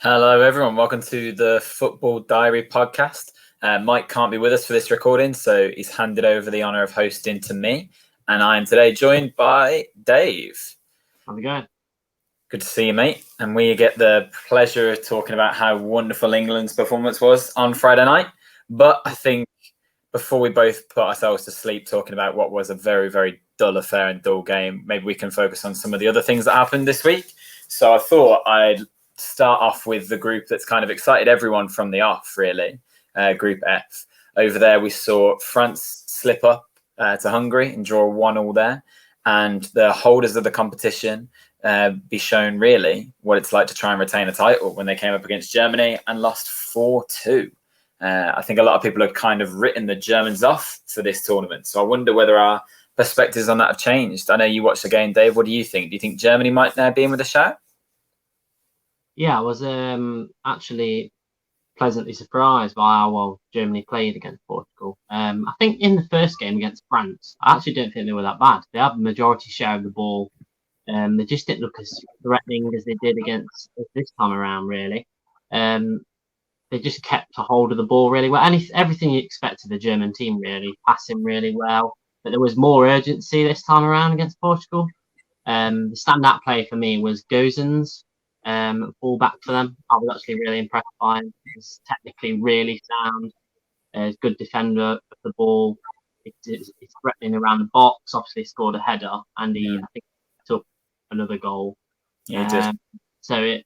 Hello, everyone. Welcome to the Football Diary podcast. Mike can't be with us for this recording, so he's handed over the honour of hosting to me. And I am today joined by Dave. How's it going? Good to see you, mate. And we get the pleasure of talking about how wonderful England's performance was on Friday night. But I think before we both put ourselves to sleep talking about what was a very, very dull affair and dull game, maybe we can focus on some of the other things that happened this week. So I thought I'd start off with the group that's kind of excited everyone from the off, really. Group F. Over there, we saw France slip up to Hungary and draw 1-1 there. And the holders of the competition be shown really what it's like to try and retain a title when they came up against Germany and lost 4-2. I think a lot of people had kind of written the Germans off for this tournament. So I wonder whether our perspectives on that have changed. I know you watched the game, Dave. What do you think? Do you think Germany might now be in with a shout? Yeah, I was actually pleasantly surprised by how well Germany played against Portugal. I think in the first game against France, I actually don't think they were that bad. They had the majority share of the ball. They just didn't look as threatening as they did against this time around, really. They just kept a hold of the ball really well. Everything you expect of the German team, really. Passing really well. But there was more urgency this time around against Portugal. The standout player for me was Gosens. Fullback for them. I was actually really impressed by him. He's technically really sound. He's a good defender of the ball. He's threatening around the box. Obviously scored a header, and I think took another goal. Yeah, he did. So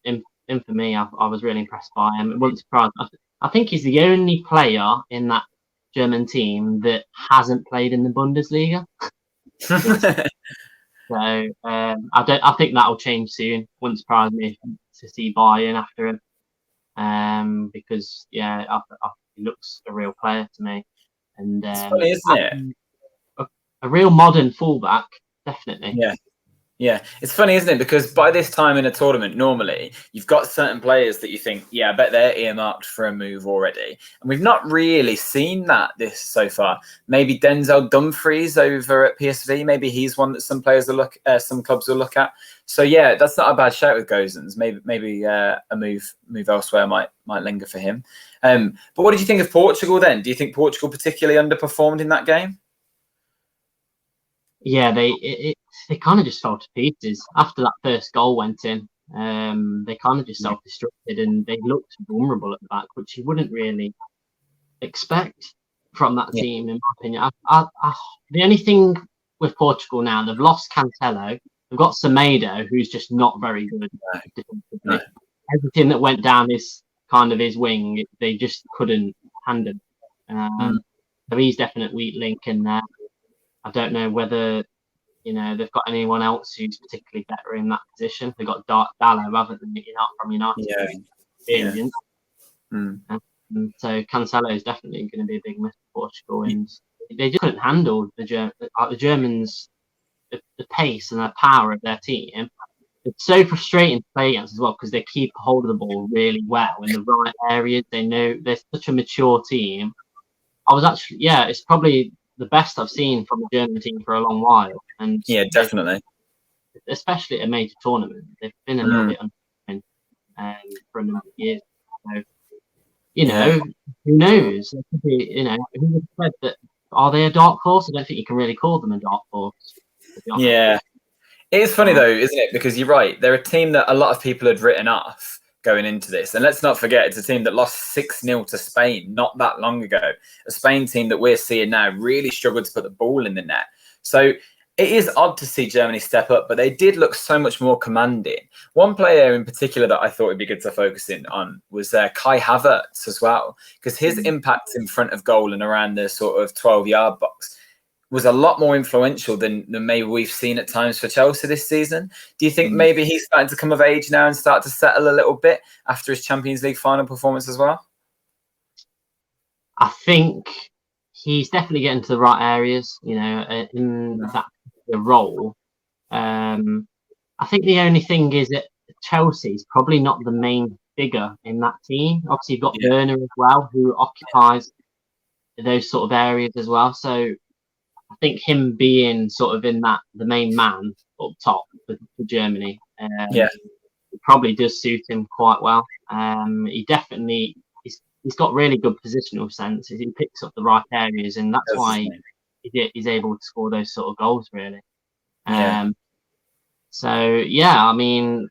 for me, I was really impressed by him. It wasn't surprised. I think he's the only player in that German team that hasn't played in the Bundesliga. So I think that'll change soon. Wouldn't surprise me to see Bayern after him, because I he looks a real player to me. And it's funny, isn't it? A real modern fullback, definitely. Yeah, it's funny, isn't it? Because by this time in a tournament, normally you've got certain players that you think, I bet they're earmarked for a move already, and we've not really seen that this so far. Maybe Denzel Dumfries over at PSV, maybe he's one that some players will some clubs will look at. So yeah, that's not a bad shout with Gosens. Maybe a move elsewhere might linger for him. But what did you think of Portugal then? Do you think Portugal particularly underperformed in that game? Yeah, they kind of just fell to pieces after that first goal went in. They kind of just self-destructed and they looked vulnerable at the back, which you wouldn't really expect from that team, in my opinion. The only thing with Portugal now, they've lost Cancelo. They've got Semedo, who's just not very good defensively. Everything that went down his wing, they just couldn't handle. So he's definitely weak link in there. I don't know whether they've got anyone else who's particularly better in that position. They've got Dallo, haven't they? From United. So Cancelo is definitely going to be a big miss for Portugal, and they just couldn't handle the Germans, the pace and the power of their team. It's so frustrating to play against as well because they keep a hold of the ball really well in the right areas. They know they're such a mature team. It's probably the best I've seen from the German team for a long while. And definitely. Especially at a major tournament. They've been a little bit under for a number of years. So, who knows? It could be, who would have said that? Are they a dark horse? I don't think you can really call them a dark horse. Yeah. It is funny though, isn't it? Because you're right. They're a team that a lot of people had written off going into this. And let's not forget, it's a team that lost 6-0 to Spain not that long ago. A Spain team that we're seeing now really struggled to put the ball in the net. So it is odd to see Germany step up, but they did look so much more commanding. One player in particular that I thought would be good to focus in on was Kai Havertz as well, because his impact in front of goal and around the sort of 12-yard box was a lot more influential than maybe we've seen at times for Chelsea this season. Do you think maybe he's starting to come of age now and start to settle a little bit after his Champions League final performance as well? I think he's definitely getting to the right areas, in that role. I think the only thing is that Chelsea's probably not the main figure in that team. Obviously, you've got Werner as well, who occupies those sort of areas as well. So I think him being sort of in that the main man up top for Germany it probably does suit him quite well. He definitely he's got really good positional sense. He picks up the right areas, and that's why he's able to score those sort of goals, really. So yeah, I mean,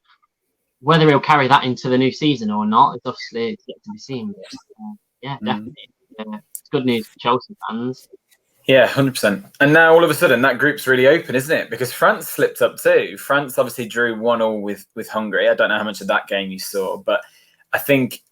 whether he'll carry that into the new season or not, it's obviously yet to be seen. But, definitely, it's good news for Chelsea fans. Yeah, 100%. And now all of a sudden that group's really open, isn't it? Because France slipped up too. France obviously drew 1-1 with Hungary. I don't know how much of that game you saw, but I think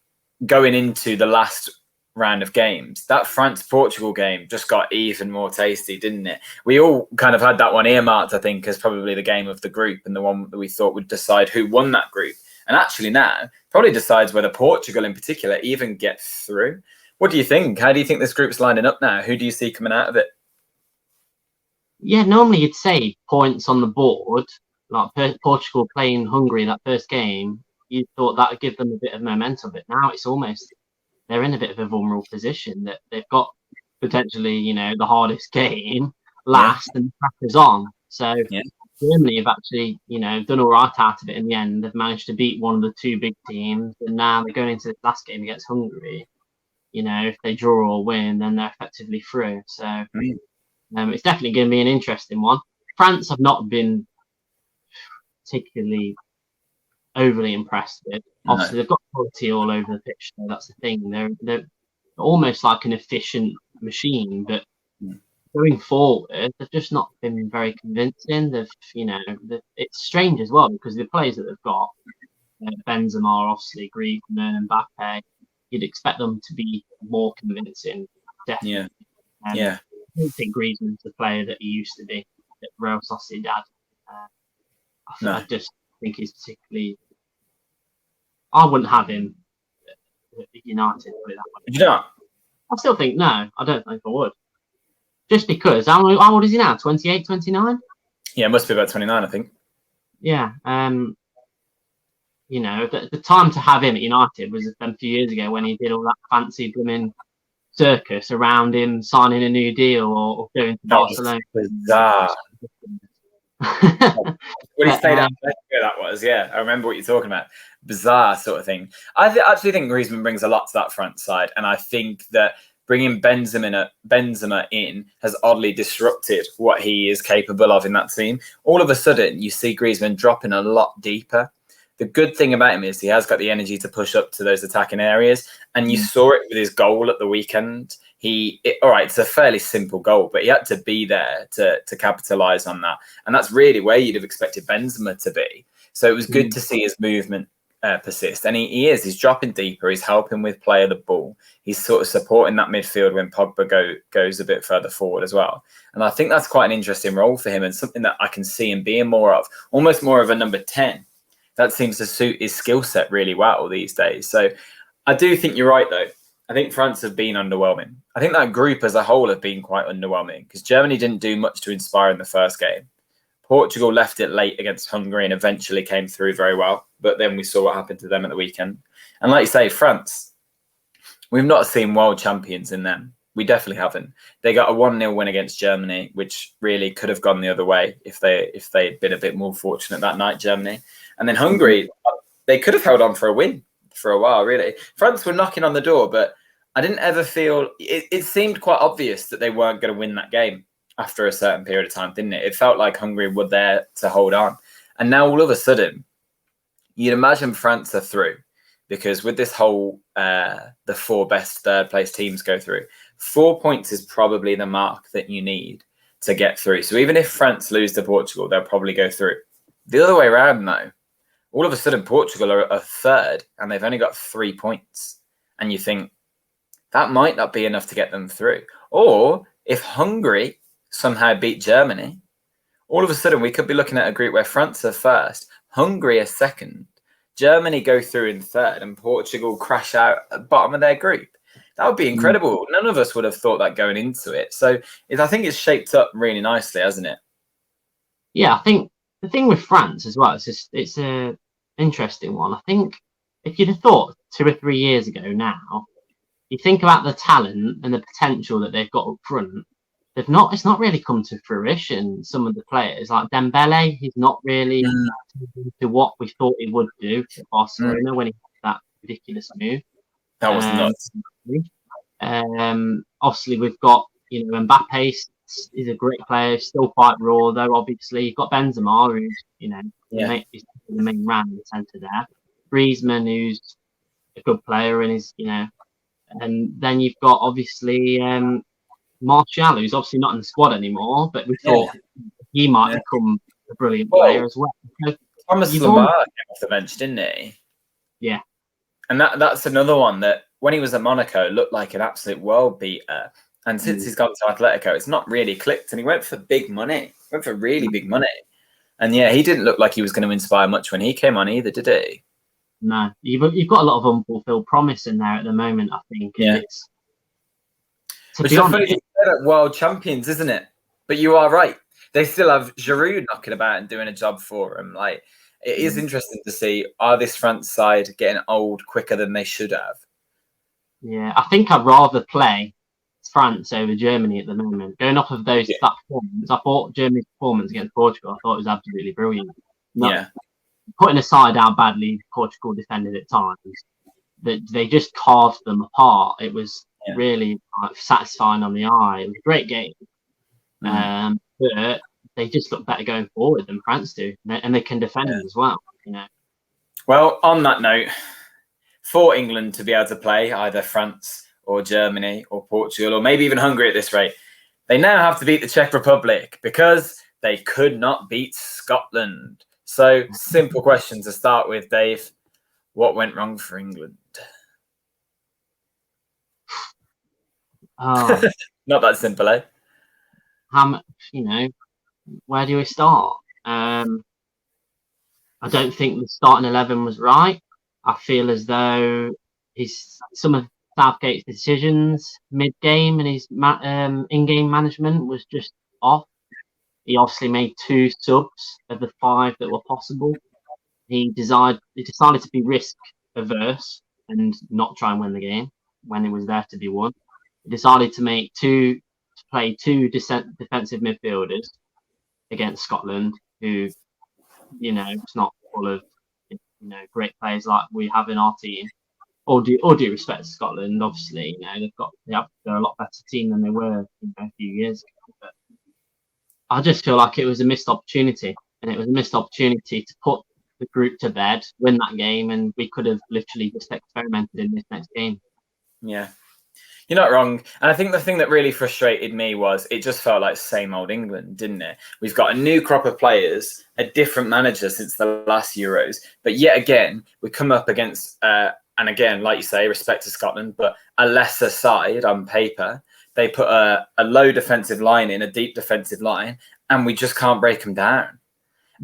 going into the last round of games, that France-Portugal game just got even more tasty, didn't it? We all kind of had that one earmarked, I think, as probably the game of the group and the one that we thought would decide who won that group. And actually now probably decides whether Portugal in particular even get through. What do you think? How do you think this group's lining up now? Who do you see coming out of it? Yeah, normally you'd say points on the board, like Portugal playing Hungary that first game, you thought that would give them a bit of momentum, but now it's almost they're in a bit of a vulnerable position that they've got potentially, the hardest game last and the pressure's on. So Germany have actually, done all right out of it in the end. They've managed to beat one of the two big teams, and now they're going into the last game against Hungary. If they draw or win, then they're effectively through. So it's definitely going to be an interesting one. France have not been particularly overly impressed with. Obviously, they've got quality all over the pitch. So that's the thing. They're almost like an efficient machine, but going forward, they've just not been very convincing. It's strange as well because the players that they've got, Benzemas, obviously, Griezmann, Mbappe, you'd expect them to be more convincing. Definitely. I don't think Griezmann's the player that he used to be at Real Sociedad. I just think he's particularly. I wouldn't have him at United. You don't? I still think no. I don't think I would. Just because how old is he now? 28, 29? Yeah, it must be about 29, I think. Yeah. The time to have him at United was a few years ago when he did all that fancy blooming circus around him signing a new deal or going to Barcelona. Bizarre. When he stayed out that was, I remember what you're talking about. Bizarre sort of thing. I actually think Griezmann brings a lot to that front side, and I think that bringing Benzema in has oddly disrupted what he is capable of in that team. All of a sudden, you see Griezmann dropping a lot deeper. The good thing about him is he has got the energy to push up to those attacking areas. And you saw it with his goal at the weekend. It's a fairly simple goal, but he had to be there to capitalise on that. And that's really where you'd have expected Benzema to be. So it was good to see his movement persist. And he's dropping deeper. He's helping with play of the ball. He's sort of supporting that midfield when Pogba goes a bit further forward as well. And I think that's quite an interesting role for him and something that I can see him being more of, almost more of a number 10. That seems to suit his skill set really well these days. So I do think you're right, though. I think France have been underwhelming. I think that group as a whole have been quite underwhelming because Germany didn't do much to inspire in the first game. Portugal left it late against Hungary and eventually came through very well. But then we saw what happened to them at the weekend. And like you say, France, we've not seen world champions in them. We definitely haven't. They got a 1-0 win against Germany, which really could have gone the other way if they'd been a bit more fortunate that night, Germany. And then Hungary, they could have held on for a win for a while, really. France were knocking on the door, but I didn't ever feel... It seemed quite obvious that they weren't going to win that game after a certain period of time, didn't it? It felt like Hungary were there to hold on. And now all of a sudden, you'd imagine France are through because with this whole, the 4 best third-place teams go through, 4 points is probably the mark that you need to get through. So even if France lose to Portugal, they'll probably go through. The other way around, though, all of a sudden Portugal are a third and they've only got 3 points. And you think that might not be enough to get them through. Or if Hungary somehow beat Germany, all of a sudden we could be looking at a group where France are first, Hungary are second, Germany go through in third, and Portugal crash out at the bottom of their group. That would be incredible. None of us would have thought that going into it. So I think it's shaped up really nicely, hasn't it? Yeah, I think the thing with France as well, it's an interesting one. I think if you'd have thought 2 or 3 years ago now, you think about the talent and the potential that they've got up front, It's not really come to fruition. Some of the players like Dembele, he's not really to what we thought he would do at Barcelona when he had that ridiculous move. That was nuts. Obviously, we've got Mbappe. He's a great player, still quite raw though. Obviously, you've got Benzema, who's he's the main man in the centre there. Griezmann, who's a good player, and and then you've got obviously Martial, who's obviously not in the squad anymore, but we thought he might become a brilliant player as well. Thomas Lemar came off the bench, didn't he? Yeah. And that's another one that when he was at Monaco looked like an absolute world beater. And since he's gone to Atletico, it's not really clicked. And he went for big money. Went for really big money. And he didn't look like he was going to inspire much when he came on either, did he? No. You've got a lot of unfulfilled promise in there at the moment, I think. Yeah. Which is funny, they're world champions, isn't it? But you are right. They still have Giroud knocking about and doing a job for them. Like, it is interesting to see, are this France side getting old quicker than they should have? Yeah, I think I'd rather play France over Germany at the moment. Going off of that performance, I thought Germany's performance against Portugal, I thought it was absolutely brilliant. Putting aside how badly Portugal defended at times, that they just carved them apart. It was really satisfying on the eye. It was a great game. But they just look better going forward than France do, and they can defend as well. Well, on that note, for England to be able to play either France or Germany or Portugal or maybe even Hungary at this rate, they now have to beat the Czech Republic because they could not beat Scotland. So, simple question to start with, Dave. What went wrong for England? Oh, not that simple, eh? Where do we start? I don't think the starting 11 was right. I feel as though some of Southgate's decisions mid-game and his in-game management was just off. He obviously made 2 subs of the 5 that were possible. He decided to be risk averse and not try and win the game when it was there to be won. He decided to play 2 defensive midfielders against Scotland, who it's not full of great players like we have in our team. All due respect to Scotland, obviously, they're a lot better team than they were a few years ago. But I just feel like it was a missed opportunity, and it was a missed opportunity to put the group to bed, win that game, and we could have literally just experimented in this next game. Yeah. You're not wrong. And I think the thing that really frustrated me was it just felt like same old England, didn't it? We've got a new crop of players, a different manager since the last Euros. But yet again, we come up against, and again, like you say, respect to Scotland, but a lesser side on paper. They put a low defensive line in, a deep defensive line, and we just can't break them down.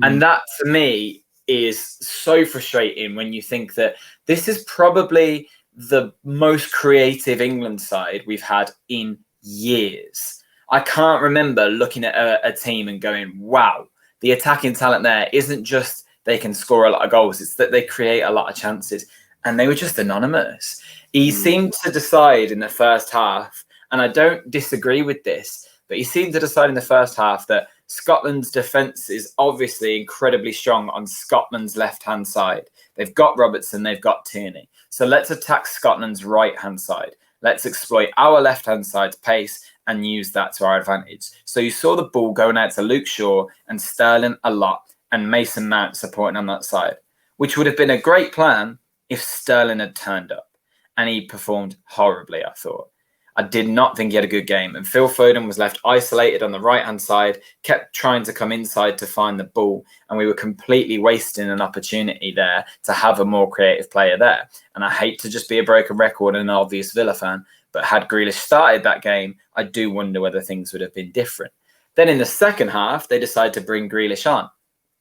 And that, to me, is so frustrating when you think that this is probably the most creative England side we've had in years. I can't remember looking at a team and going, wow, the attacking talent there isn't just they can score a lot of goals, it's that they create a lot of chances. And they were just anonymous. He seemed to decide in the first half, and I don't disagree with this, but he seemed to decide in the first half that Scotland's defence is obviously incredibly strong on Scotland's left-hand side. They've got Robertson, they've got Tierney. So let's attack Scotland's right-hand side. Let's exploit our left-hand side's pace and use that to our advantage. So you saw the ball going out to Luke Shaw and Sterling a lot and Mason Mount supporting on that side, which would have been a great plan if Sterling had turned up. And he performed horribly, I thought. I did not think he had a good game. And Phil Foden was left isolated on the right-hand side, kept trying to come inside to find the ball. And we were completely wasting an opportunity there to have a more creative player there. And I hate to just be a broken record and an obvious Villa fan, but had Grealish started that game, I do wonder whether things would have been different. Then in the second half, they decided to bring Grealish on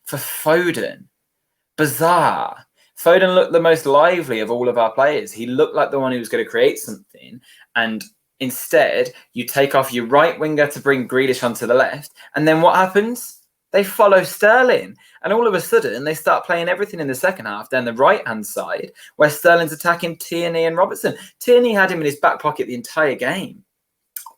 for Foden. Bizarre. Foden looked the most lively of all of our players. He looked like the one who was going to create something. And instead, you take off your right winger to bring Grealish onto the left. And then what happens? They follow Sterling. And all of a sudden, they start playing everything in the second half down the right-hand side, where Sterling's attacking Tierney and Robertson. Tierney had him in his back pocket the entire game.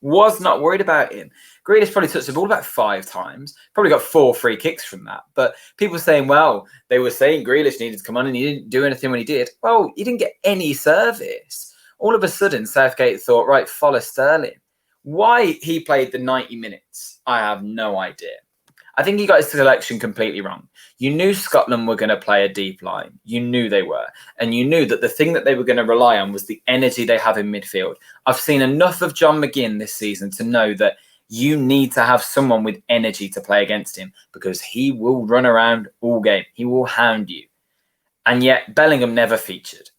was not worried about him. Grealish probably touched the ball about 5 times, probably got 4 free kicks from that. But people saying, well, they were saying Grealish needed to come on and he didn't do anything when he did. Well, he didn't get any service. All of a sudden, Southgate thought, right, follow Sterling. Why he played the 90 minutes, I have no idea. I think he got his selection completely wrong. You knew Scotland were going to play a deep line. You knew they were. And you knew that the thing that they were going to rely on was the energy they have in midfield. I've seen enough of John McGinn this season to know that you need to have someone with energy to play against him because he will run around all game. He will hound you. And yet Bellingham never featured.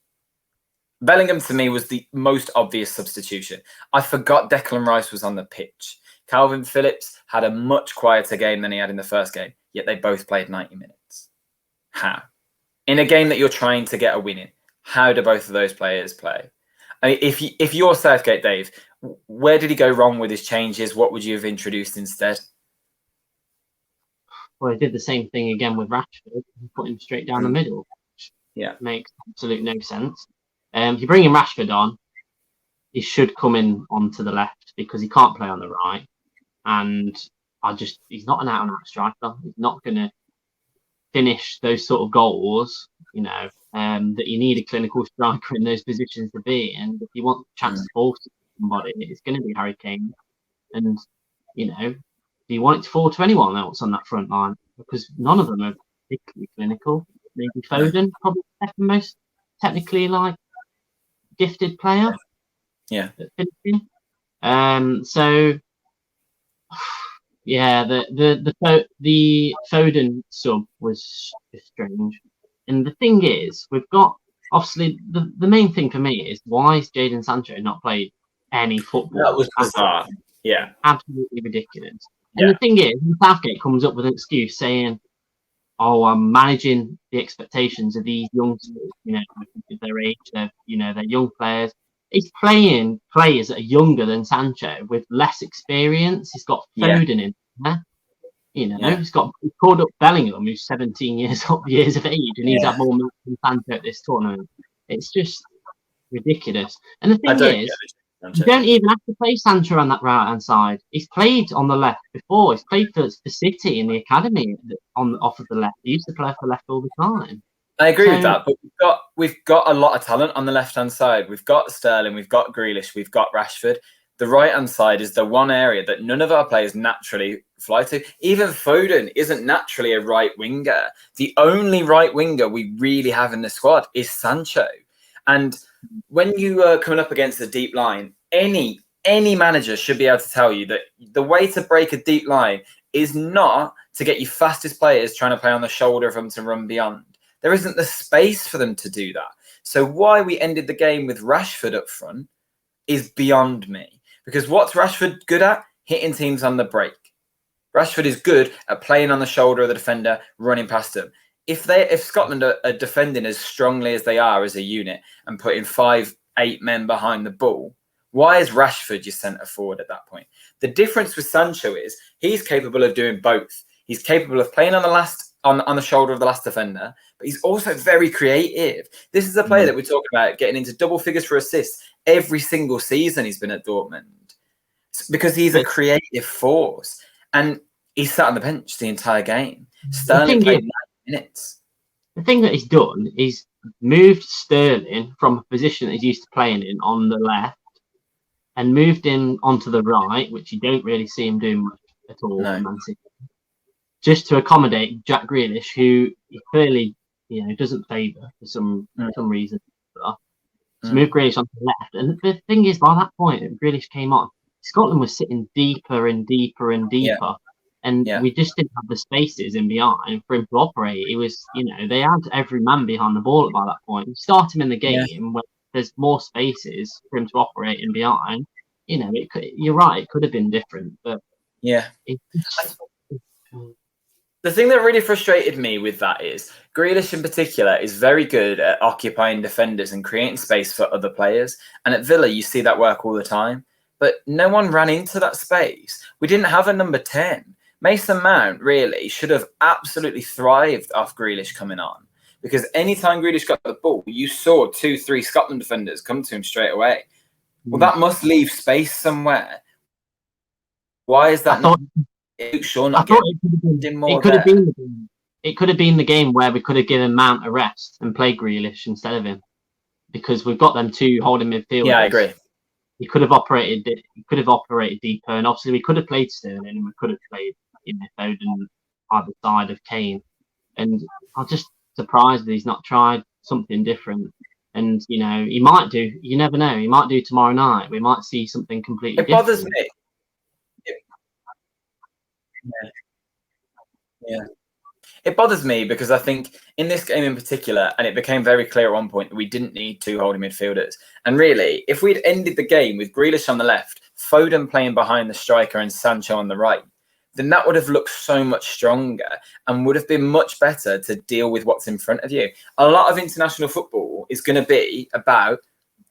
Bellingham to me was the most obvious substitution. I forgot Declan Rice was on the pitch. Calvin Phillips had a much quieter game than he had in the first game, yet they both played 90 minutes. How? In a game that you're trying to get a win in, how do both of those players play? I mean, if you're Southgate, Dave, where did he go wrong with his changes? What would you have introduced instead? Well, he did the same thing again with Rashford, put him straight down the middle. Yeah, makes absolute no sense. If you bring in Rashford on, he should come in onto the left because he can't play on the right. And he's not an out-and-out striker. He's not going to finish those sort of goals, that you need a clinical striker in those positions to be. And if you want a chance to force somebody, it's going to be Harry Kane. And, do you want it to fall to anyone else on that front line? Because none of them are particularly clinical. Maybe Foden, probably the second most technically, gifted player. Yeah. So yeah, the Foden sub was just strange. And the thing is, we've got obviously the main thing for me is why is Jadon Sancho not played any football? That was bizarre. Yeah. Absolutely ridiculous. And the thing is, Southgate comes up with an excuse saying, "Oh, I'm managing the expectations of these youngsters. At their age, they're young players." He's playing players that are younger than Sancho with less experience. He's got Foden in there. He's called up Bellingham, who's 17 years of age, and he's had more minutes than Sancho at this tournament. It's just ridiculous. And the thing is, you don't even have to play Sancho on that right-hand side. He's played on the left before. He's played for City in the academy off of the left. He used to play for left all the time. I agree with that, but we've got a lot of talent on the left-hand side. We've got Sterling, we've got Grealish, we've got Rashford. The right-hand side is the one area that none of our players naturally fly to. Even Foden isn't naturally a right winger. The only right winger we really have in the squad is Sancho. And when you are coming up against a deep line, any manager should be able to tell you that the way to break a deep line is not to get your fastest players trying to play on the shoulder of them to run beyond. There isn't the space for them to do that. So why we ended the game with Rashford up front is beyond me. Because what's Rashford good at? Hitting teams on the break. Rashford is good at playing on the shoulder of the defender, running past them. If Scotland are defending as strongly as they are as a unit and putting 5-8 men behind the ball, why is Rashford your centre forward at that point? The difference with Sancho is he's capable of doing both. He's capable of playing on the shoulder of the last defender, but he's also very creative. This is a player that we're talking about getting into double figures for assists every single season he's been at Dortmund because he's a creative force. And he sat on the bench the entire game. Sterling played 9 minutes. The thing that he's done is moved Sterling from a position that he's used to playing in on the left and moved him onto the right, which you don't really see him doing much at all. No. Man City, just to accommodate Jack Grealish, who he clearly doesn't favour for some reason. So move Grealish onto the left. And the thing is, by that point, that Grealish came on, Scotland was sitting deeper and deeper and deeper. Yeah. And we just didn't have the spaces in behind for him to operate. It was, they had every man behind the ball by that point. You start him in the game when there's more spaces for him to operate in behind. You're right, it could have been different. But the thing that really frustrated me with that is Grealish in particular is very good at occupying defenders and creating space for other players. And at Villa, you see that work all the time. But no one ran into that space. We didn't have a number 10. Mason Mount really should have absolutely thrived off Grealish coming on. Because anytime Grealish got the ball, you saw 2-3 Scotland defenders come to him straight away. Well, that must leave space somewhere. Why is that I thought, Shaw I not thought getting more it could have there? been the game. It could have been the game where we could have given Mount a rest and played Grealish instead of him, because we've got them two holding midfielders. Yeah, I agree. He could have operated. He could have operated deeper, and obviously we could have played Sterling and we could have played Foden either side of Kane. And I'm just surprised that he's not tried something different. And he might do. You never know. He might do tomorrow night. We might see something completely different. It bothers me. Yeah. It bothers me because I think in this game in particular, and it became very clear at one point that we didn't need two holding midfielders. And really, if we'd ended the game with Grealish on the left, Foden playing behind the striker and Sancho on the right, then that would have looked so much stronger and would have been much better to deal with what's in front of you. A lot of international football is going to be about,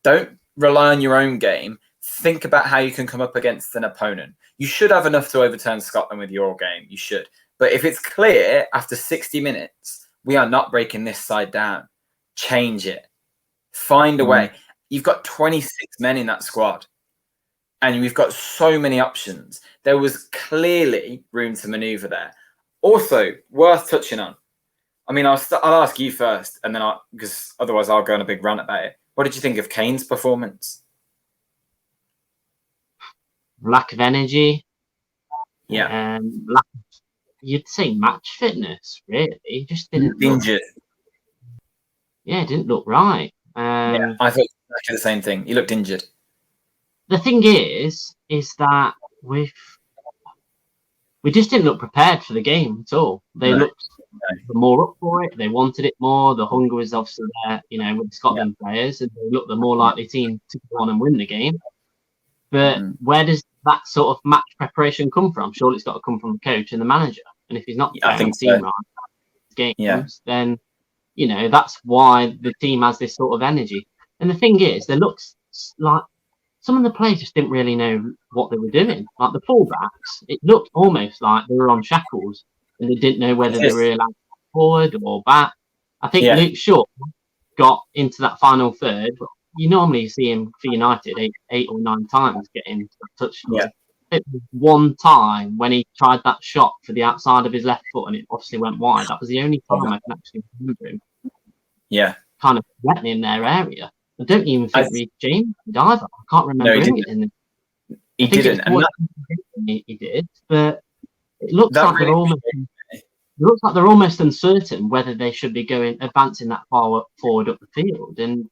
don't rely on your own game. Think about how you can come up against an opponent. You should have enough to overturn Scotland with your game. You should. But if it's clear after 60 minutes, we are not breaking this side down, change it. Find a way. You've got 26 men in that squad and we've got so many options. There was clearly room to manoeuvre there. Also, worth touching on. I mean, I'll ask you first, and then because otherwise I'll go on a big rant about it. What did you think of Kane's performance? Lack of energy. Yeah. You'd say match fitness, really. He just didn't injured. It didn't look right. Yeah, I thought exactly the same thing. He looked injured. The thing is that we just didn't look prepared for the game at all. They looked more up for it. They wanted it more. The hunger was obviously there, with the Scotland players, and they looked the more likely team to go on and win the game. But where does that sort of match preparation come from? Surely it's got to come from the coach and the manager. And if he's not playing the team right games, then that's why the team has this sort of energy. And the thing is, there looks like some of the players just didn't really know what they were doing. Like the fullbacks, it looked almost like they were on shackles and they didn't know whether they were allowed to go forward or back. I think Luke Shaw got into that final third. You normally see him for United 8 or 9 times get into the touch. Yeah. It was one time when he tried that shot for the outside of his left foot and it obviously went wide. That was the only time I can actually remember him. Yeah. Kind of getting in their area. I don't even think Reece James did either. I can't remember him. He didn't. He did, but it looks like they're almost uncertain whether they should be advancing that far forward up the field. And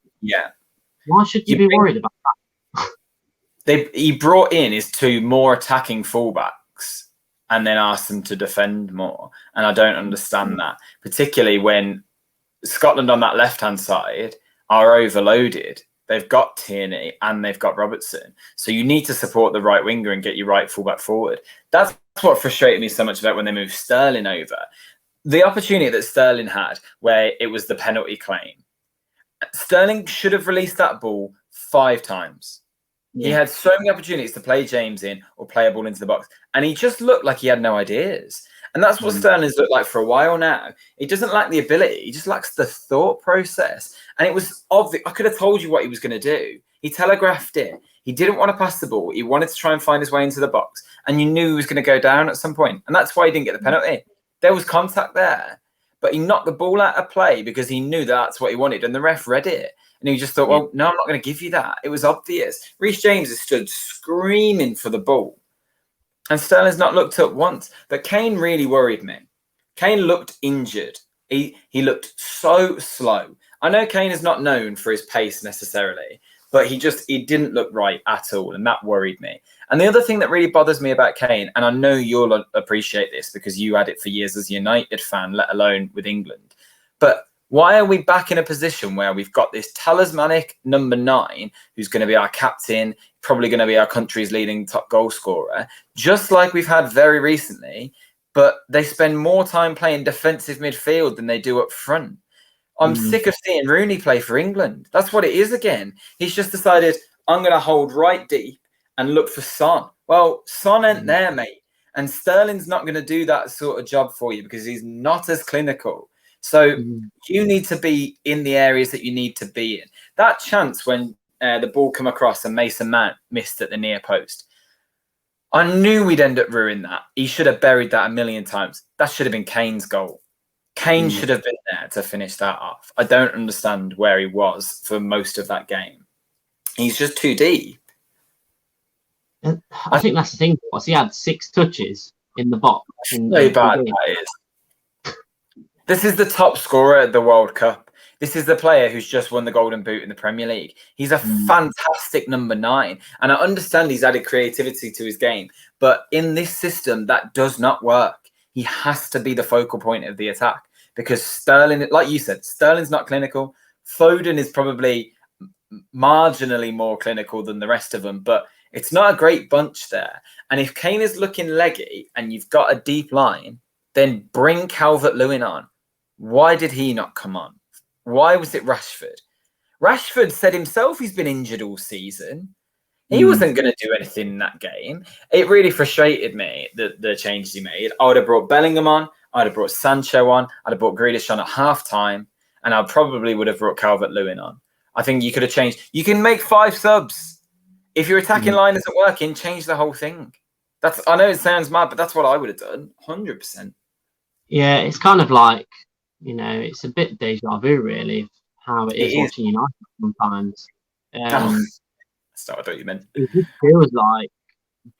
why should you be worried about that? He brought in his 2 more attacking fullbacks and then asked them to defend more. And I don't understand that, particularly when Scotland on that left-hand side are overloaded. They've got Tierney and they've got Robertson. So you need to support the right winger and get your right fullback forward. That's what frustrated me so much about when they moved Sterling over. The opportunity that Sterling had where it was the penalty claim. Sterling should have released that ball 5 times. Yeah. He had so many opportunities to play James in or play a ball into the box. And he just looked like he had no ideas. And that's what Sterling's looked like for a while now. He doesn't lack the ability. He just lacks the thought process. And it was obvious. I could have told you what he was going to do. He telegraphed it. He didn't want to pass the ball. He wanted to try and find his way into the box. And you knew he was going to go down at some point. And that's why he didn't get the penalty. There was contact there. But he knocked the ball out of play because he knew that's what he wanted. And the ref read it. And he just thought, well, no, I'm not going to give you that. It was obvious. Reece James has stood screaming for the ball. And Sterling's not looked up once. But Kane really worried me. Kane looked injured. He looked so slow. I know Kane is not known for his pace necessarily, but he didn't look right at all. And that worried me. And the other thing that really bothers me about Kane, and I know you'll appreciate this because you had it for years as a United fan, let alone with England. But why are we back in a position where we've got this talismanic number 9, who's going to be our captain, probably going to be our country's leading top goal scorer, just like we've had very recently, but they spend more time playing defensive midfield than they do up front. I'm sick of seeing Rooney play for England. That's what it is again. He's just decided, I'm going to hold right deep and look for Son. Well, Son ain't there, mate. And Sterling's not going to do that sort of job for you because he's not as clinical. So you need to be in the areas that you need to be in. That chance when the ball come across and Mason Mount missed at the near post, I knew we'd end up ruining that. He should have buried that a million times. That should have been Kane's goal. Kane should have been there to finish that off. I don't understand where he was for most of that game. He's just too deep. I think that's the thing. He had 6 touches in the box. So bad that is. This is the top scorer at the World Cup. This is the player who's just won the Golden Boot in the Premier League. He's a fantastic number 9. And I understand he's added creativity to his game. But in this system, that does not work. He has to be the focal point of the attack. Because Sterling, like you said, Sterling's not clinical. Foden is probably marginally more clinical than the rest of them. But it's not a great bunch there. And if Kane is looking leggy and you've got a deep line, then bring Calvert-Lewin on. Why did he not come on? Why was it Rashford? Rashford said himself he's been injured all season. He wasn't going to do anything in that game. It really frustrated me, the changes he made. I would have brought Bellingham on. I'd have brought Sancho on. I'd have brought Grealish on at half-time. And I probably would have brought Calvert-Lewin on. I think you could have changed. You can make 5 subs. If your attacking line isn't working, change the whole thing. I know it sounds mad, but that's what I would have done. 100%. Yeah, it's kind of like, it's a bit deja vu, really, how it is watching United sometimes. That's not what you meant. It just feels like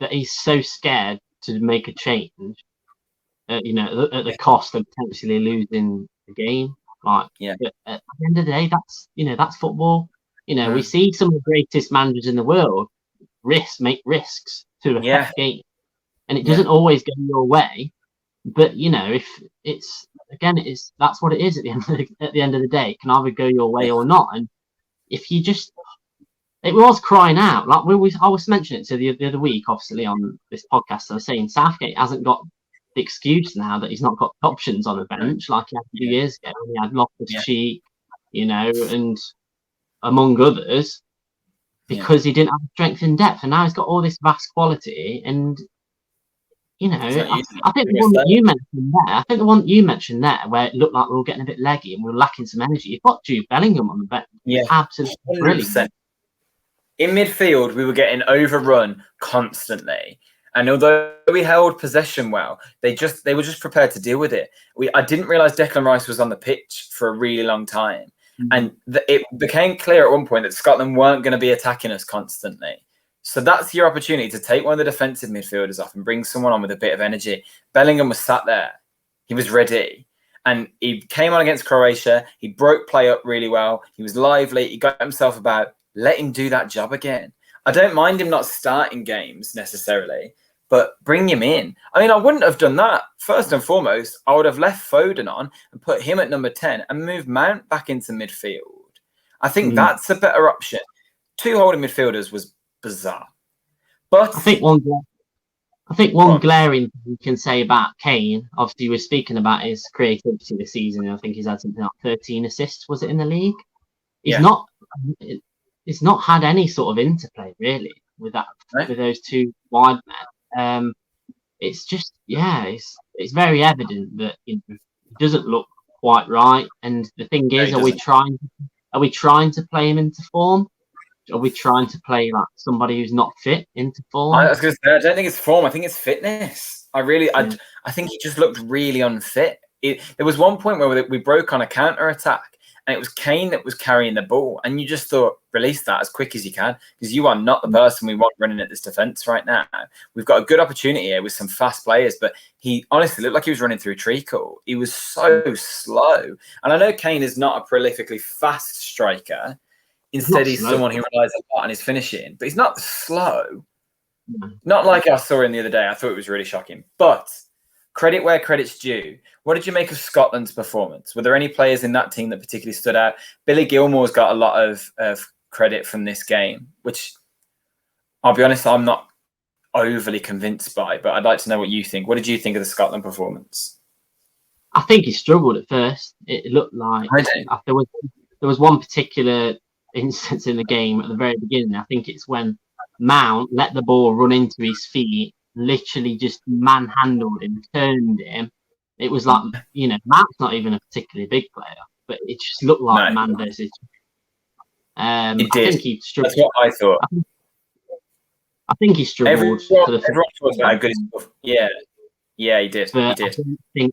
that he's so scared to make a change, at the cost of potentially losing the game. At the end of the day, that's football. We see some of the greatest managers in the world make risks to affect games, and it doesn't always go your way. But if that's what it is at the end of the day. It can either go your way or not. And if you it was crying out. Like I was mentioning it to the other week, obviously on this podcast. I was saying Southgate hasn't got the excuse now that he's not got options on the bench like he had 2 years ago. He had Loftus-Cheek, and among others, because he didn't have strength in depth, and now he's got all this vast quality. And I think the one that you mentioned there, where it looked like we were getting a bit leggy and we were lacking some energy, you've got Jude Bellingham on the bench. Yeah, absolutely brilliant. In midfield, we were getting overrun constantly. And although we held possession well, they were just prepared to deal with it. I didn't realise Declan Rice was on the pitch for a really long time. And it became clear at one point that Scotland weren't going to be attacking us constantly. So that's your opportunity to take one of the defensive midfielders off and bring someone on with a bit of energy. Bellingham was sat there. He was ready. And he came on against Croatia. He broke play up really well. He was lively. He got himself about. Let him do that job again. I don't mind him not starting games necessarily, but bring him in. I mean, I wouldn't have done that. First and foremost, I would have left Foden on and put him at number 10 and moved Mount back into midfield. I think that's a better option. 2 holding midfielders was bizarre. But I think one glaring thing you can say about Kane, obviously we're speaking about his creativity this season. I think he's had something like 13 assists, was it, in the league? He's not had any sort of interplay really with that, with those 2 wide men. It's just, it's very evident that it doesn't look quite right. And the thing is, are we trying to play him into form? Are we trying to play like somebody who's not fit into form? I was going to say, I don't think it's form. I think it's fitness. I think he just looked really unfit. There was one point where we broke on a counter attack, and it was Kane that was carrying the ball, and you just thought, release that as quick as you can, because you are not the person we want running at this defence right now. We've got a good opportunity here with some fast players, but he honestly looked like he was running through treacle. He was so slow. And I know Kane is not a prolifically fast striker. Instead, he's someone who relies a lot on his finishing, but he's not slow. Not like I saw him the other day. I thought it was really shocking. But credit where credit's due. What did you make of Scotland's performance? Were there any players in that team that particularly stood out? Billy Gilmore's got a lot of credit from this game, which I'll be honest, I'm not overly convinced by, but I'd like to know what you think. What did you think of the Scotland performance? I think he struggled at first. It looked like there was one particular instance in the game at the very beginning. I think it's when Mount let the ball run into his feet, literally just manhandled him, turned him. It was like, Mount's not even a particularly big player, but it just looked like man versus. It did. I think he struggled. That's what I thought. I think he struggled for the Everyone talks about how good he's. Yeah, he did. but He did. I think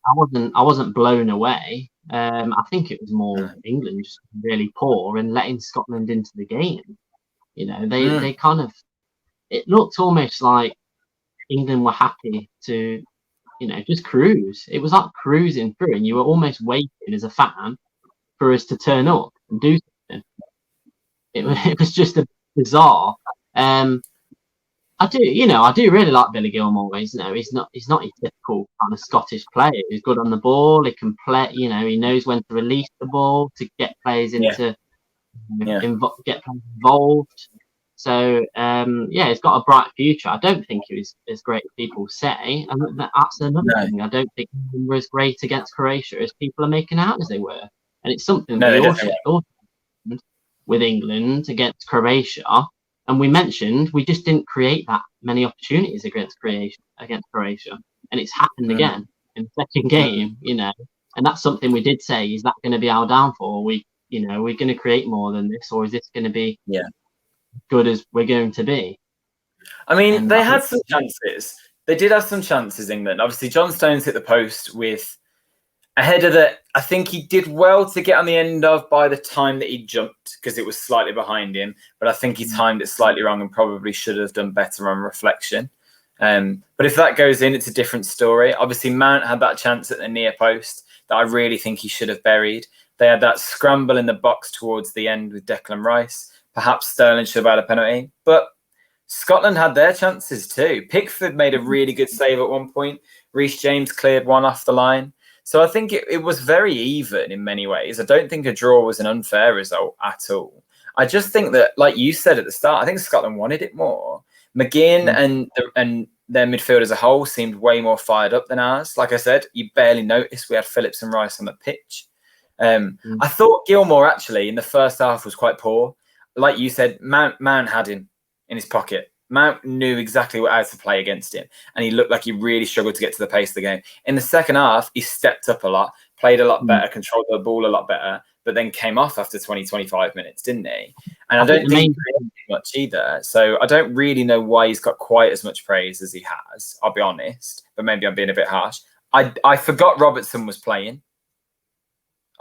I wasn't blown away. I think it was more England just really poor and letting Scotland into the game. You know, they kind of, it looked almost like England were happy to, you know, just cruise. It was like cruising through, and you were almost waiting as a fan for us to turn up and do something. It was just a bizarre. I do really like Billy Gilmour. He's not your typical kind of Scottish player. He's good on the ball. He can play. You know, he knows when to release the ball to get players into get players involved. So he's got a bright future. I don't think he was as great as people say, and that's another thing. I don't think he was as great against Croatia as people are making out as they were, and it's something we all shared with England against Croatia. And we mentioned we just didn't create that many opportunities against Croatia, and it's happened again in the second game. You know, and that's something we did say: is that going to be our downfall? We're going to create more than this, or is this going to be good as we're going to be? I mean, they had some chances. They did have some chances, England. Obviously, John Stones hit the post with a header that I think he did well to get on the end of by the time that he jumped, because it was slightly behind him. But I think he timed it slightly wrong and probably should have done better on reflection. But if that goes in, it's a different story. Obviously, Mount had that chance at the near post that I really think he should have buried. They had that scramble in the box towards the end with Declan Rice. Perhaps Sterling should have had a penalty. But Scotland had their chances too. Pickford made a really good save at one point. Reece James cleared one off the line. So I think it was very even in many ways. I don't think a draw was an unfair result at all. I just think that, like you said at the start, I think Scotland wanted it more. McGinn and their midfield as a whole seemed way more fired up than ours. Like I said, you barely noticed we had Phillips and Rice on the pitch. I thought Gilmour actually in the first half was quite poor. Like you said, Mount had him in his pocket. Mount knew exactly how to play against him, and he looked like he really struggled to get to the pace of the game. In the second half, he stepped up a lot, played a lot better, controlled the ball a lot better, but then came off after 20, 25 minutes, didn't he? And I don't think he played much either. So I don't really know why he's got quite as much praise as he has, I'll be honest, but maybe I'm being a bit harsh. I forgot Robertson was playing.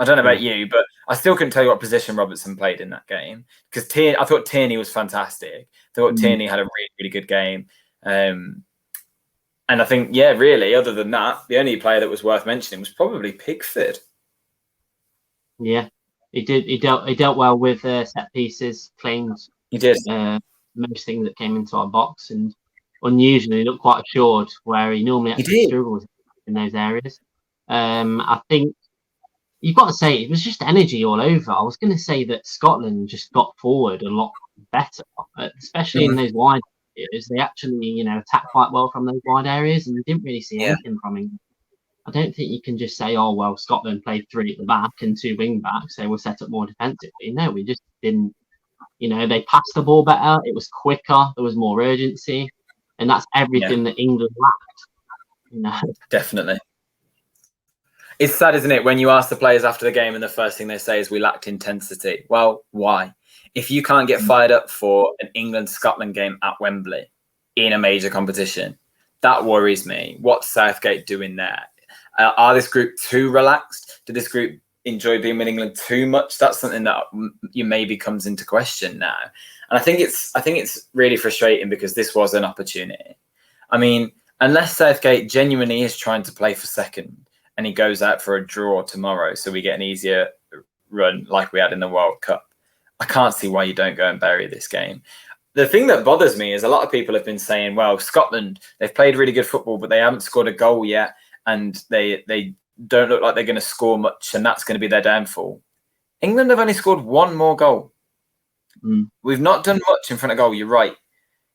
I don't know about you, but I still couldn't tell you what position Robertson played in that game, because I thought Tierney was fantastic. I thought Tierney had a really, really good game. And I think, really, other than that, the only player that was worth mentioning was probably Pickford. Yeah, he did. He dealt well with set pieces, claimed. He did. Most things that came into our box, and unusually looked quite assured, where he normally actually struggles in those areas. I think you've got to say it was just energy all over. I was going to say that Scotland just got forward a lot better, especially in those wide areas. They actually, attacked quite well from those wide areas, and you didn't really see anything from England. I don't think you can just say, oh, well, Scotland played 3 at the back and 2 wing backs. They were set up more defensively. No, we just didn't. They passed the ball better. It was quicker. There was more urgency. And that's everything that England lacked. Definitely. It's sad, isn't it, when you ask the players after the game and the first thing they say is we lacked intensity. Well, why? If you can't get fired up for an England-Scotland game at Wembley in a major competition, that worries me. What's Southgate doing there? Are this group too relaxed? Did this group enjoy being with England too much? That's something that maybe comes into question now. And I think it's really frustrating, because this was an opportunity. I mean, unless Southgate genuinely is trying to play for second, and he goes out for a draw tomorrow so we get an easier run like we had in the World Cup, I can't see why you don't go and bury this game. The thing that bothers me is a lot of people have been saying, well, Scotland, they've played really good football, but they haven't scored a goal yet, and they don't look like they're going to score much, and that's going to be their downfall. England have only scored 1 more goal. We've not done much in front of goal, you're right.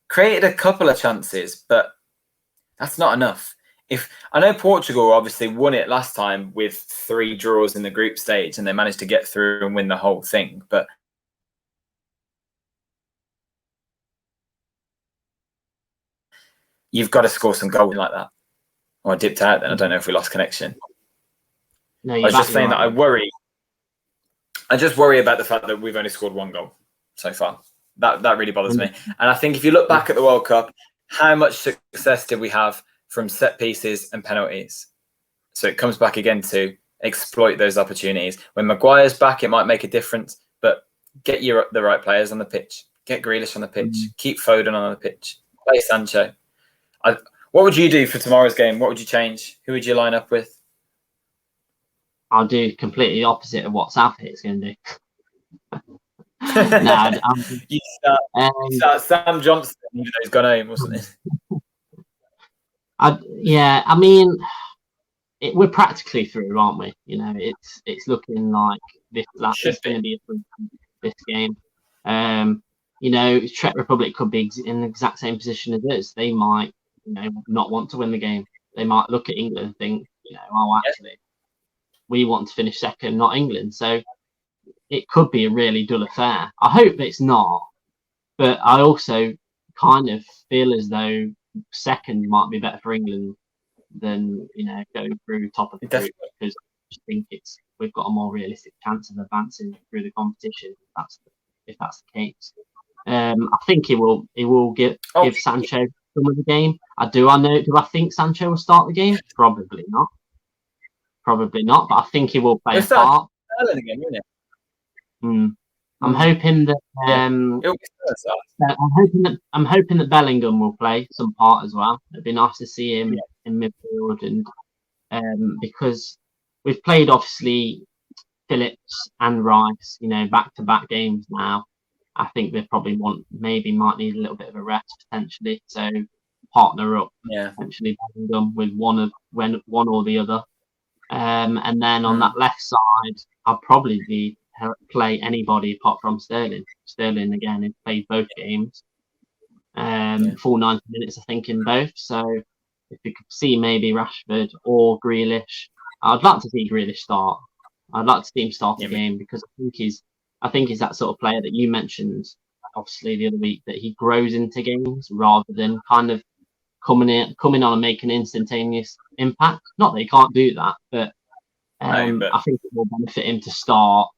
Created a couple of chances, but that's not enough. I know Portugal obviously won it last time with 3 draws in the group stage, and they managed to get through and win the whole thing. But you've got to score some goals like that. Oh, I dipped out then. I don't know if we lost connection. No, I was just saying that I just worry about the fact that we've only scored 1 goal so far. That really bothers me. And I think if you look back at the World Cup, how much success did we have from set pieces and penalties? So it comes back again to exploit those opportunities. When Maguire's back, it might make a difference, but get the right players on the pitch. Get Grealish on the pitch. Keep Foden on the pitch. Play Sancho. What would you do for tomorrow's game? What would you change? Who would you line up with? I'll do completely opposite of what Southgate's going to do. You start Sam Johnson, even though he's gone home, wasn't it? I mean, we're practically through, aren't we? You know, it's looking like this going to be this game. You know, Czech Republic could be in the exact same position as us. They might, not want to win the game. They might look at England and think, actually, we want to finish second, not England. So it could be a really dull affair. I hope it's not, but I also kind of feel as though second might be better for England than going through top of the group, because I just think we've got a more realistic chance of advancing through the competition if that's the case. I think he will give Sancho some of the game. Do I think Sancho will start the game? Probably not. But I think he will play a part. Again, isn't it? I'm hoping that I'm hoping that Bellingham will play some part as well. It'd be nice to see him in midfield, and because we've played obviously Phillips and Rice, back-to-back games now. I think they probably might need a little bit of a rest potentially. So partner up, potentially Bellingham with one or the other, and then on that left side, I'll probably play anybody apart from Sterling. Sterling again, he played both games, full 90 minutes I think in both. So if you could see maybe Rashford or Grealish, I'd like to see Grealish start. I'd like to see him start the game, because I think he's that sort of player that you mentioned obviously the other week, that he grows into games rather than kind of coming on and making an instantaneous impact. Not that he can't do that, but I think it will benefit him to start,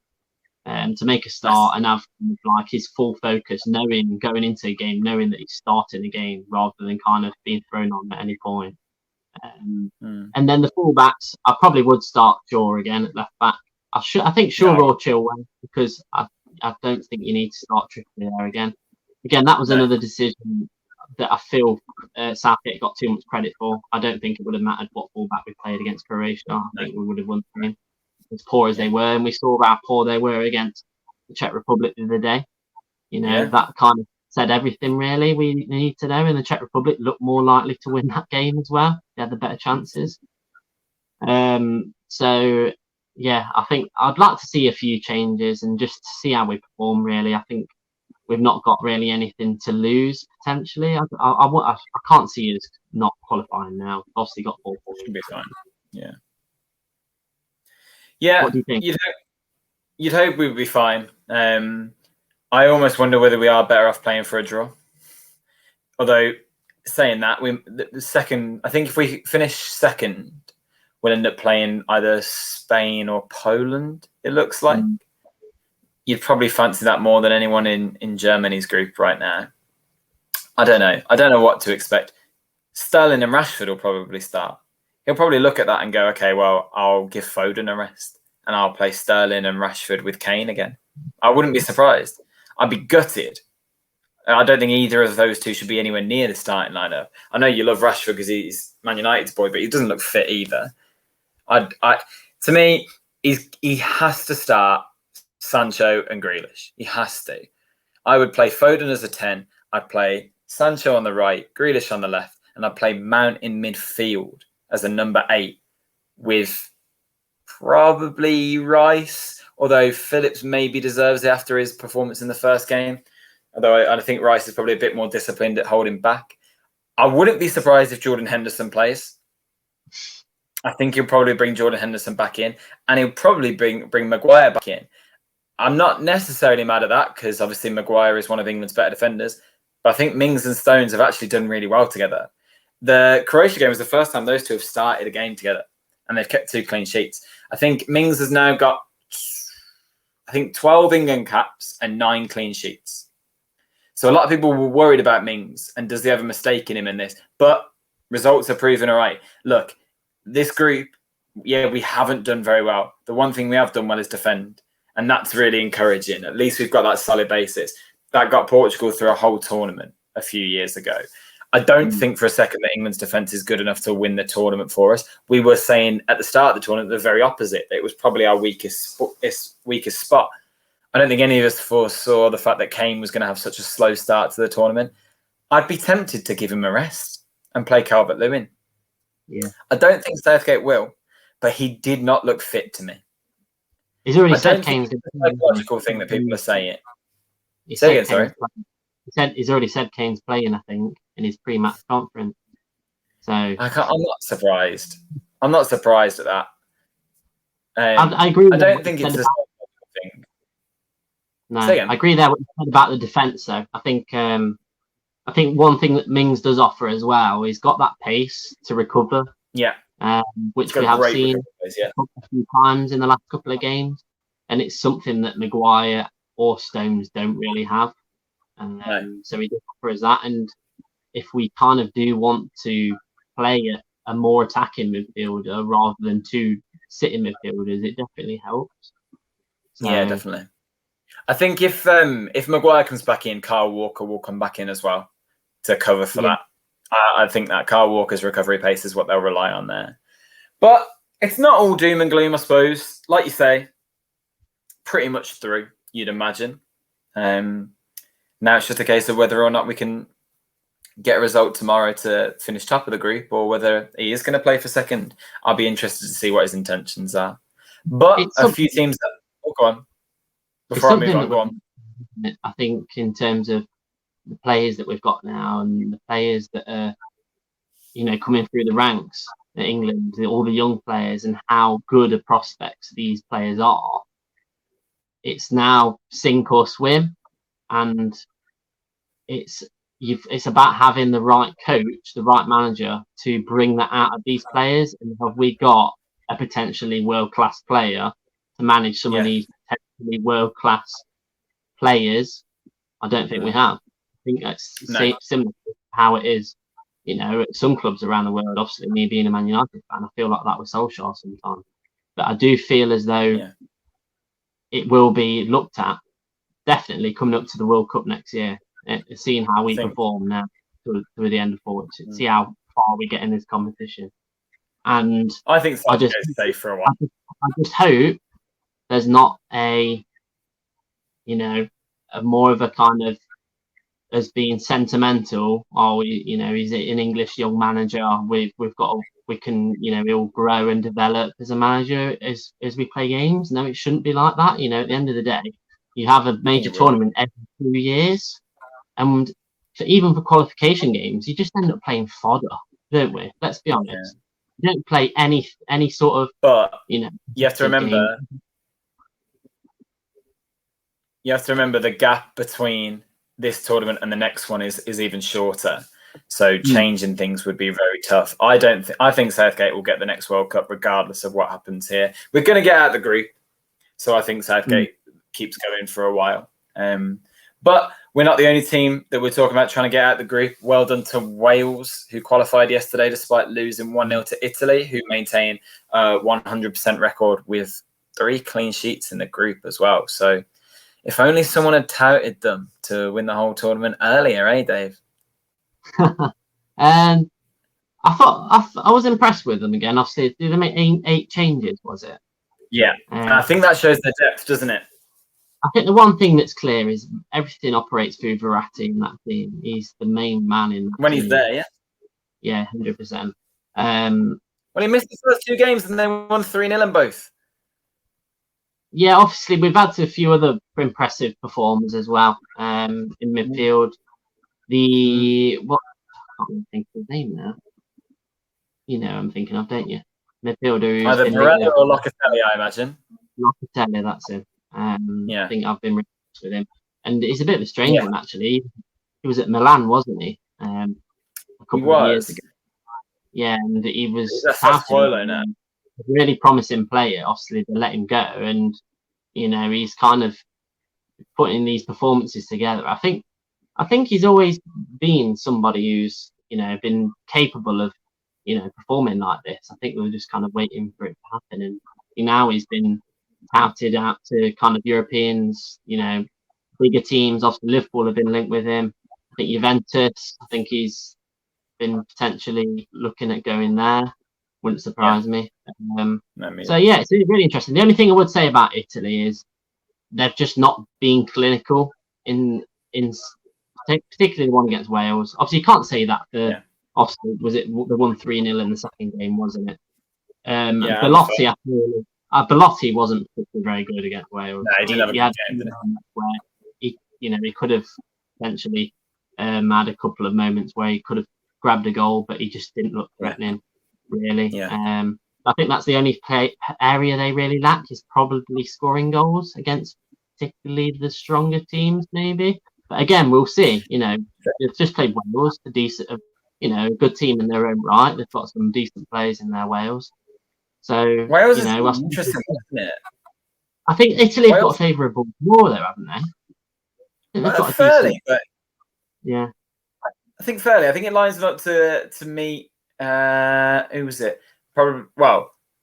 to make a start and have like his full focus, going into a game, knowing that he's starting a game rather than kind of being thrown on at any point. And then the fullbacks, I probably would start Shaw again at left back. I think Shaw or Chilwell, because I don't think you need to start Trippier there again. Again, that was another decision that I feel Southgate got too much credit for. I don't think it would have mattered what fullback we played against Croatia. I think we would have won the game, as poor as they were, and we saw how poor they were against the Czech Republic the other day. That kind of said everything really we need to know. And the Czech Republic looked more likely to win that game as well. They had the better chances. So yeah, I think I'd like to see a few changes and just to see how we perform. Really, I think we've not got really anything to lose potentially. I can't see us not qualifying now. Obviously, got 4 points. Should be fine. Yeah. Yeah. What do you think? You'd hope we'd be fine. I almost wonder whether we are better off playing for a draw. Although saying that, the second, I think if we finish second, we'll end up playing either Spain or Poland. It looks like you'd probably fancy that more than anyone in Germany's group right now. I don't know what to expect. Sterling and Rashford will probably start. He'll probably look at that and go, okay, well, I'll give Foden a rest and I'll play Sterling and Rashford with Kane again. I wouldn't be surprised. I'd be gutted. I don't think either of those two should be anywhere near the starting lineup. I know you love Rashford because he's Man United's boy, but he doesn't look fit either. To me, he has to start Sancho and Grealish. He has to. I would play Foden as a 10. I'd play Sancho on the right, Grealish on the left, and I'd play Mount in midfield as a number 8 with probably Rice, although Phillips maybe deserves it after his performance in the first game. Although I think Rice is probably a bit more disciplined at holding back. I wouldn't be surprised if Jordan Henderson plays. I think he'll probably bring Jordan Henderson back in, and he'll probably bring Maguire back in. I'm not necessarily mad at that because obviously Maguire is one of England's better defenders, but I think Mings and Stones have actually done really well together. The Croatia game was the first time those two have started a game together, and they've kept 2 clean sheets. I think Mings has now got, 12 England caps and 9 clean sheets. So a lot of people were worried about Mings and does he have a mistake in him in this? But results are proven all right. Look, this group, yeah, we haven't done very well. The one thing we have done well is defend. And that's really encouraging. At least we've got that solid basis. That got Portugal through a whole tournament a few years ago. I don't think for a second that England's defence is good enough to win the tournament for us. We were saying at the start of the tournament the very opposite. It was probably our weakest spot. I don't think any of us foresaw the fact that Kane was going to have such a slow start to the tournament. I'd be tempted to give him a rest and play Calvert-Lewin. Yeah. I don't think Southgate will, but he did not look fit to me. He's already said Kane's a psychological thing that people are saying. He's already said Kane's playing, I think, in his pre-match conference. So I'm not surprised. I'm not surprised at that. I agree. I don't think it's a psychological thing. No, I agree there what you said about the defence, though. I think one thing that Mings does offer as well, he's got that pace to recover. Yeah. Which we have seen a few times in the last couple of games. And it's something that Maguire or Stones don't really have. So he does offer us that. And if we kind of do want to play a more attacking midfielder rather than two sitting midfielders, it definitely helps. So, yeah, definitely. I think if Maguire comes back in, Kyle Walker will come back in as well to cover for that. I think that Kyle Walker's recovery pace is what they'll rely on there. But it's not all doom and gloom, I suppose. Like you say, pretty much through, you'd imagine. Now it's just a case of whether or not we can get a result tomorrow to finish top of the group or whether he is going to play for second. I'll be interested to see what his intentions are. But a few teams that... Oh, go on. Before I move on, go on. I think in terms of the players that we've got now and the players that are, coming through the ranks at England, all the young players and how good a prospects these players are, it's now sink or swim, and it's about having the right coach, the right manager to bring that out of these players. And have we got a potentially world-class player to manage some of these potentially world-class players? I don't think we have. I think that's similar to how it is, at some clubs around the world. Obviously, me being a Man United fan, I feel like that with Solskjaer sometimes. But I do feel as though it will be looked at, definitely coming up to the World Cup next year, seeing how we perform now through the end of forward, see how far we get in this competition. And I think Solskjaer's safe for a while. I just hope there's not a more of a kind of as being sentimental. He's an English young manager. We can, he'll grow and develop as a manager as we play games. No, it shouldn't be like that. At the end of the day, you have a major tournament every 2 years, and even for qualification games, you just end up playing fodder, don't we? Let's be honest. You don't play any sort of. But you have to remember. You have to remember the gap between this tournament and the next one is even shorter. So changing things would be very tough. I think Southgate will get the next World Cup regardless of what happens here. We're going to get out of the group. So I think Southgate keeps going for a while. But we're not the only team that we're talking about trying to get out of the group. Well done to Wales, who qualified yesterday despite losing 1-0 to Italy, who maintain a 100% record with 3 clean sheets in the group as well. So if only someone had touted them to win the whole tournament earlier, Dave? And I was impressed with them again. Obviously, did they make 8 changes? Was it? Yeah, I think that shows the depth, doesn't it? I think the one thing that's clear is everything operates through Verratti in that team. He's the main man in that when team. He's there, yeah. Yeah, 100%. Well, he missed the first 2 games and they won 3-0 in both. Yeah, obviously we've had a few other impressive performers as well in midfield. I can't think of his name now. I'm thinking of, don't you? Midfielder who's either Morello or Locatelli, I imagine. Locatelli, that's it. I think I've been really impressed with him, and he's a bit of a strange one actually. He was at Milan, wasn't he? A couple of years ago. Yeah, and he was a really promising player. Obviously, they let him go, and he's kind of putting these performances together. I think I think he's always been somebody who's, been capable of, performing like this. I think we were just kind of waiting for it to happen. And now he's been touted out to kind of Europeans, bigger teams. Obviously, Liverpool have been linked with him. I think Juventus, I think he's been potentially looking at going there. Wouldn't surprise me. So, yeah, it's really interesting. The only thing I would say about Italy is they've just not been clinical in particularly the one against Wales. Obviously, you can't say that for Austin. Was it the 1-3-0 in the second game, wasn't it? Belotti, Belotti wasn't particularly very good against Wales. No, he didn't have a good game, did he? He could have potentially had a couple of moments where he could have grabbed a goal, but he just didn't look threatening, really. Yeah. I think that's the only area they really lack is probably scoring goals against particularly the stronger teams, maybe. But again, we'll see. They've just played Wales, a decent, a good team in their own right. They've got some decent players in their Wales. So Wales is interesting, isn't it? I think Italy have got a favourable draw there, haven't they? They've got fairly, but yeah. I think fairly. I think it lines up to meet who was it? Probably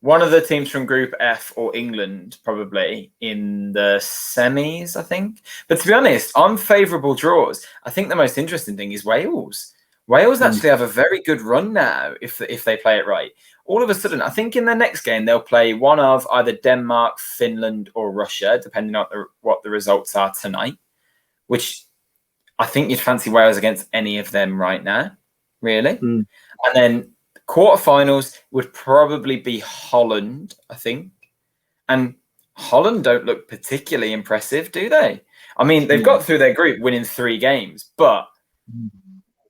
one of the teams from Group F or England, probably in the semis, I think. But to be honest, on favourable draws, I think the most interesting thing is Wales. Wales actually have a very good run now if they play it right. All of a sudden, I think in their next game, they'll play one of either Denmark, Finland or Russia, depending on what the results are tonight, which I think you'd fancy Wales against any of them right now, really. And then quarterfinals would probably be Holland, I think. And Holland don't look particularly impressive, do they? I mean, they've got through their group winning 3 games, but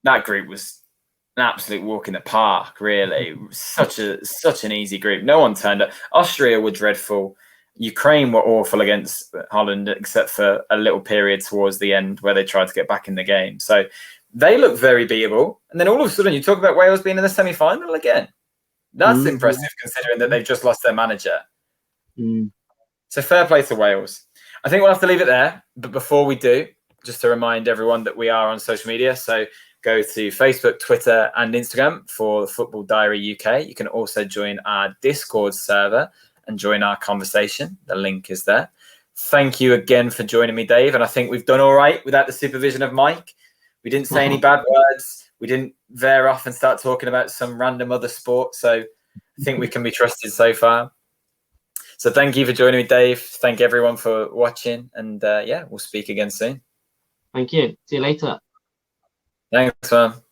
that group was an absolute walk in the park, really. Such an easy group. No one turned up. Austria were dreadful. Ukraine were awful against Holland, except for a little period towards the end where they tried to get back in the game. So they look very beatable. And then all of a sudden, you talk about Wales being in the semi-final again. That's impressive, considering that they've just lost their manager. So fair play to Wales. I think we'll have to leave it there. But before we do, just to remind everyone that we are on social media. So go to Facebook, Twitter, and Instagram for Football Diary UK. You can also join our Discord server and join our conversation. The link is there. Thank you again for joining me, Dave. And I think we've done all right without the supervision of Mike. We didn't say any bad words. We didn't veer off and start talking about some random other sport. So I think we can be trusted so far. So thank you for joining me, Dave. Thank everyone for watching. And we'll speak again soon. Thank you. See you later. Thanks, man.